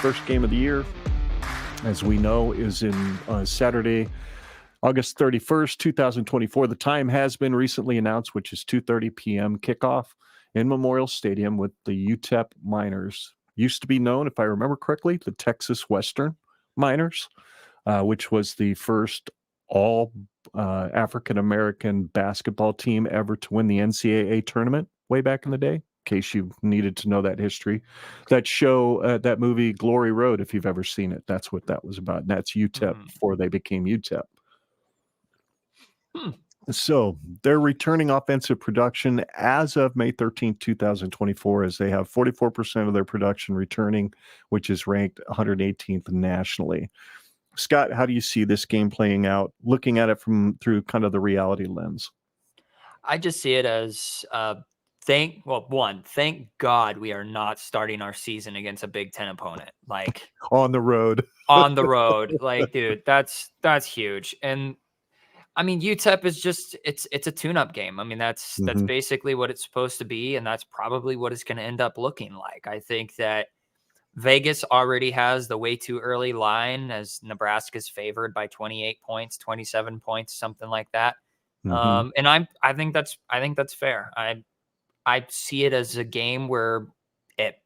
first game of the year, as we know, is in Saturday, August 31st, 2024. The time has been recently announced, which is 2:30 p.m. kickoff in Memorial Stadium with the UTEP Miners. Used to be known, if I remember correctly, the Texas Western Miners, which was the first all African-American basketball team ever to win the NCAA tournament way back in the day, in case you needed to know that history. That show, that movie Glory Road, if you've ever seen it, that's what that was about. And that's UTEP before they became UTEP. So they're returning offensive production as of May 13th, 2024, as they have 44% of their production returning, which is ranked 118th nationally. Scott, how do you see this game playing out, looking at it through kind of the reality lens? I just see it as thank God we are not starting our season against a Big Ten opponent. Like on the road. On the road. Like, dude, that's huge. And I mean, UTEP is just it's a tune-up game. I mean, that's basically what it's supposed to be, and that's probably what it's going to end up looking like. I think that Vegas already has the way too early line as Nebraska's favored by 28 points, 27 points, something like that. And I think that's fair. I see it as a game where it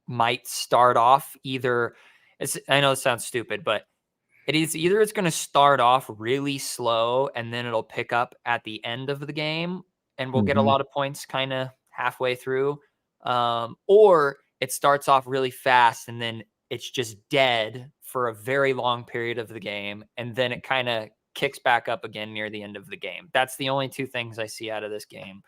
might start off I know it sounds stupid, but it's going to start off really slow and then it'll pick up at the end of the game and we'll get a lot of points kind of halfway through. Or it starts off really fast and then it's just dead for a very long period of the game. And then it kind of kicks back up again near the end of the game. That's the only two things I see out of this game.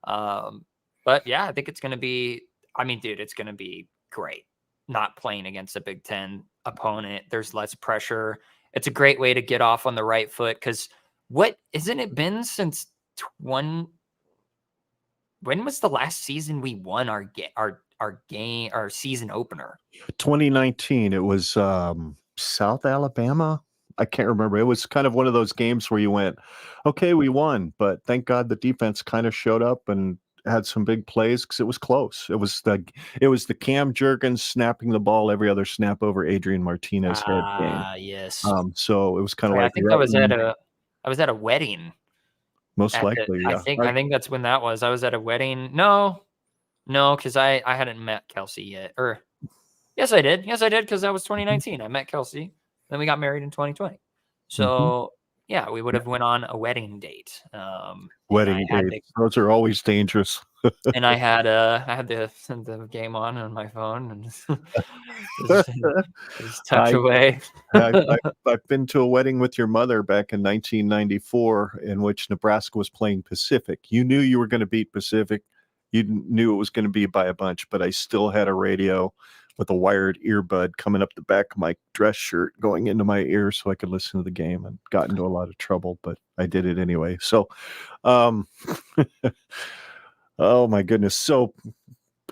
But yeah, I think it's going to be, it's going to be great not playing against a Big Ten opponent. There's less pressure. It's a great way to get off on the right foot. Cause isn't it been since when was the last season we won our season opener? 2019. It was South Alabama. I can't remember. It was kind of one of those games where you went, okay, we won, but thank God the defense kind of showed up and had some big plays because it was close. It was the Cam Jurgens snapping the ball every other snap over Adrian Martinez head game. Yes. So it was kind of like I think I was at a wedding. Most likely, yeah. I think that's when that was. I was at a wedding. No, because I hadn't met Kelsey yet. Or yes, I did. Because that was 2019. I met Kelsey. Then we got married in 2020. So yeah, we would have went on a wedding date. Wedding dates. Those are always dangerous. And I had the game on my phone and just touch away. I've been to a wedding with your mother back in 1994 in which Nebraska was playing Pacific. You knew you were going to beat Pacific. You knew it was going to be by a bunch, but I still had a radio with a wired earbud coming up the back of my dress shirt going into my ear so I could listen to the game, and got into a lot of trouble, but I did it anyway. So, oh my goodness. So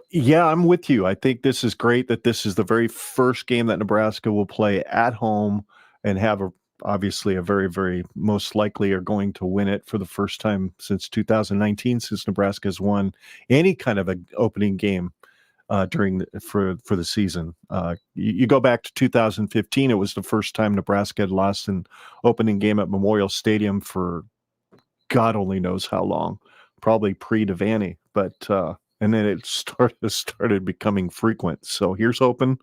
yeah, I'm with you. I think this is great that this is the very first game that Nebraska will play at home and have obviously a very, very most likely are going to win it for the first time since 2019, since Nebraska has won any kind of an opening game for the season. You go back to 2015, it was the first time Nebraska had lost an opening game at Memorial Stadium for God only knows how long, probably pre-Devaney, but and then it started becoming frequent. So here's hoping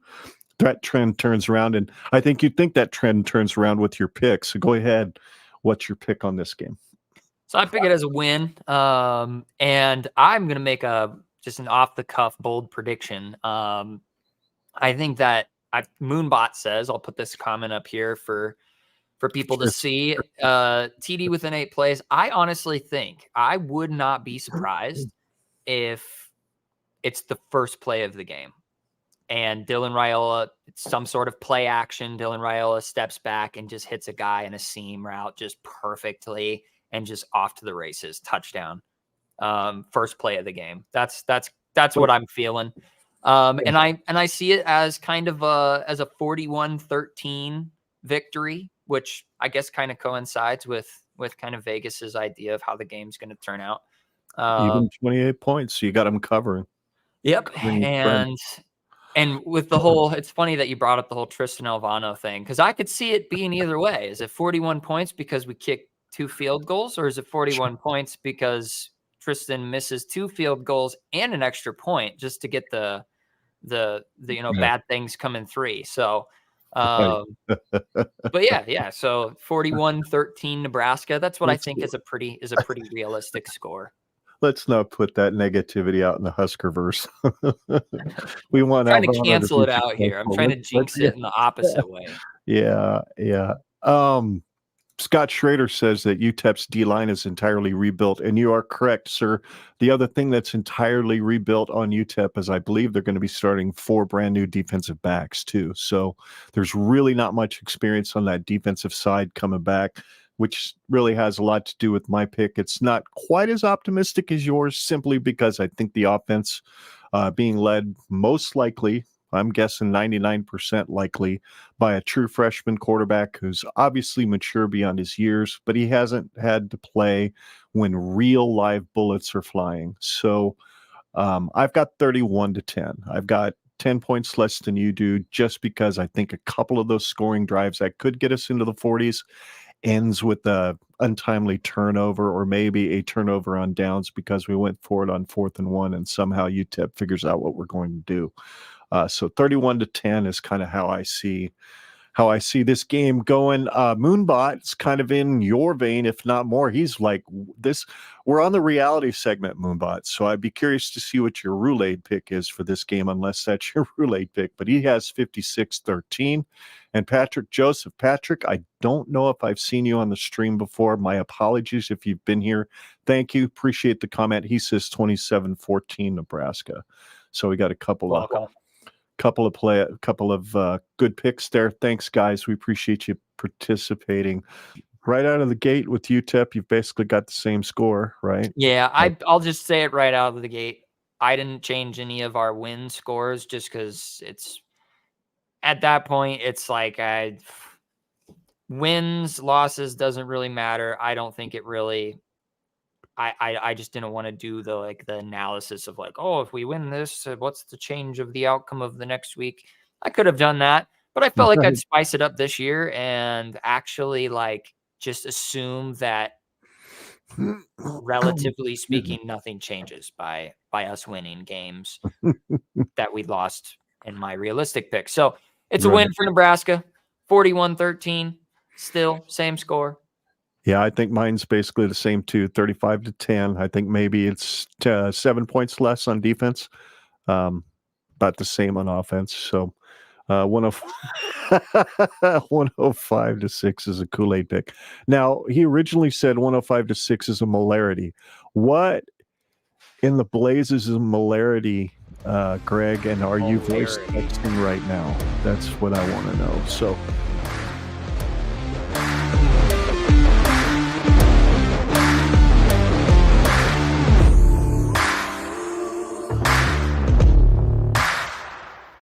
that trend turns around, and I think you'd think that trend turns around with your pick. So go ahead. What's your pick on this game? So I pick it as a win, and I'm going to make just an off-the-cuff bold prediction. I think that Moonbot says, I'll put this comment up here for people to see, TD within 8 plays. I honestly think I would not be surprised if it's the first play of the game and Dylan Rhule, it's some sort of play action. Dylan Rhule steps back and just hits a guy in a seam route just perfectly and just off to the races, touchdown. First play of the game. That's what I'm feeling. And I see it as kind of as a 41-13 victory, which I guess kind of coincides with kind of Vegas's idea of how the game's going to turn out. Even 28 points, so you got them covering. Yep. And with the whole, it's funny that you brought up the whole Tristan Alvano thing, because I could see it being either way. Is it 41 points because we kicked 2 field goals, or is it 41 points because Tristan misses 2 field goals and an extra point just to get the bad things come in 3? So, but yeah. So 41-13 Nebraska. That's what I think is a pretty realistic score. Let's not put that negativity out in the Huskerverse. We want I'm trying to cancel it out here. I'm trying to jinx it in the opposite way. Yeah. Scott Schrader says that UTEP's D-line is entirely rebuilt, and you are correct, sir. The other thing that's entirely rebuilt on UTEP is I believe they're going to be starting 4 brand new defensive backs too. So there's really not much experience on that defensive side coming back, which really has a lot to do with my pick. It's not quite as optimistic as yours, simply because I think the offense being led most likely, I'm guessing 99% likely, by a true freshman quarterback who's obviously mature beyond his years, but he hasn't had to play when real live bullets are flying. So I've got 31-10. I've got 10 points less than you do, just because I think a couple of those scoring drives that could get us into the 40s ends with a untimely turnover, or maybe a turnover on downs because we went for it on 4th and 1 and somehow UTEP figures out what we're going to do. So 31-10 is kind of how I see this game going. Moonbot's kind of in your vein, if not more. He's like this. We're on the reality segment, Moonbot. So I'd be curious to see what your Rhule-Aid pick is for this game, unless that's your Rhule-Aid pick. But he has 56-13. And Patrick Joseph. Patrick, I don't know if I've seen you on the stream before. My apologies if you've been here. Thank you. Appreciate the comment. He says 27-14 Nebraska. So we got a couple of good picks there. Thanks, guys. We appreciate you participating. Right out of the gate with UTEP, you've basically got the same score, right? Yeah, I'll just say it right out of the gate. I didn't change any of our win scores just because it's at that point, it's like wins, losses doesn't really matter. I don't think it really. I just didn't want to do the analysis of oh, if we win this, what's the change of the outcome of the next week? I could have done that, but I felt like I'd spice it up this year and actually just assume that, relatively speaking, nothing changes by us winning games that we lost in my realistic pick. So it's a win for Nebraska, 41-13, still same score. Yeah, I think mine's basically the same too, 35-10. I think maybe it's 7 points less on defense, about the same on offense. So 105-6 is a Kool-Aid pick. Now, he originally said 105-6 is a molarity. What in the blazes is molarity, Greg? And are you voice texting right now? That's what I want to know. So